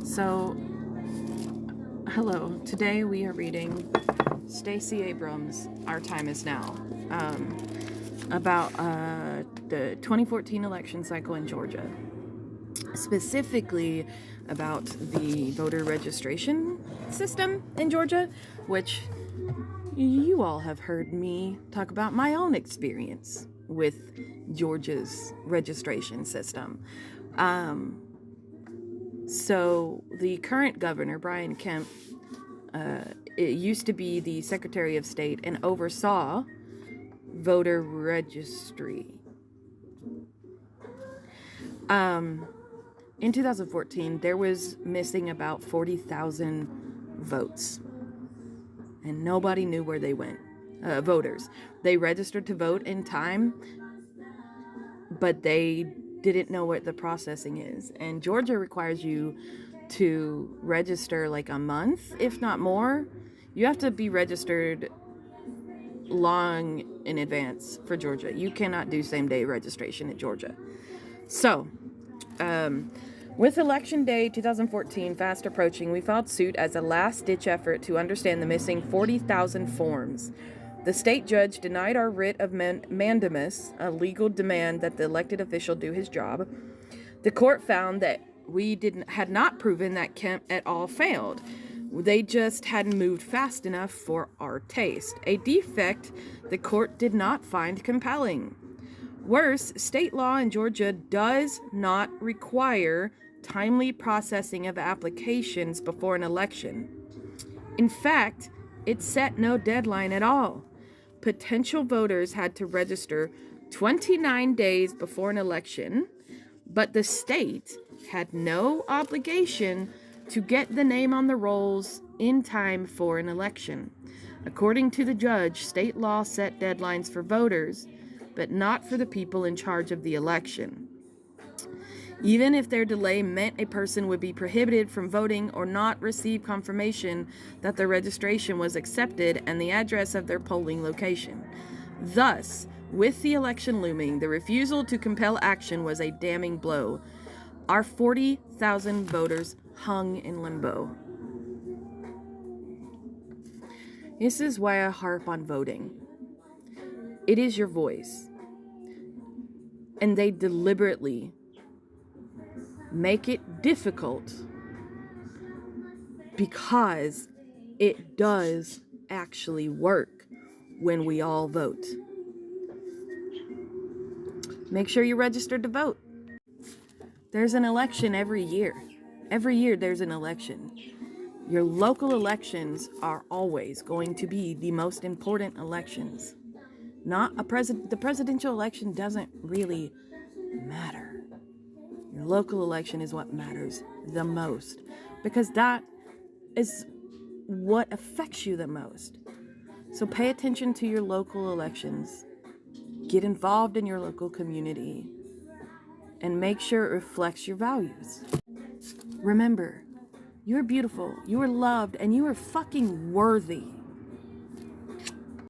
So, hello. Today we are reading Stacey Abrams' Our Time Is Now, about the 2014 election cycle in Georgia. Specifically about the voter registration system in Georgia, which you all have heard me talk about my own experience with Georgia's registration system. So the current governor, Brian Kemp, it used to be the Secretary of State and oversaw voter registry. In 2014, there was missing about 40,000 votes, and nobody knew where they went. Voters. They registered to vote in time, but they didn't know what the processing is. And Georgia requires you to register like a month, if not more. You have to be registered long in advance for Georgia. You cannot do same-day registration in Georgia. So, with Election Day 2014 fast approaching, we filed suit as a last-ditch effort to understand the missing 40,000 forms. The state judge denied our writ of mandamus, a legal demand that the elected official do his job. The court found that we had not proven that Kemp at all failed. They just hadn't moved fast enough for our taste, a defect the court did not find compelling. Worse, state law in Georgia does not require timely processing of applications before an election. In fact, it set no deadline at all. Potential voters had to register 29 days before an election, but the state had no obligation to get the name on the rolls in time for an election. According to the judge, state law set deadlines for voters, but not for the people in charge of the election. Even if their delay meant a person would be prohibited from voting or not receive confirmation that their registration was accepted and the address of their polling location. Thus, with the election looming, the refusal to compel action was a damning blow. Our 40,000 voters hung in limbo. This is why I harp on voting. It is your voice. And they deliberately make it difficult because it does actually work when we all vote. Make sure you're registered to vote. There's an election every year. Every year there's an election. Your local elections are always going to be the most important elections. The presidential election doesn't really matter. Your local election is what matters the most, because that is what affects you the most. So pay attention to your local elections. Get involved in your local community and make sure it reflects your values. Remember, you're beautiful, you are loved, and you are fucking worthy.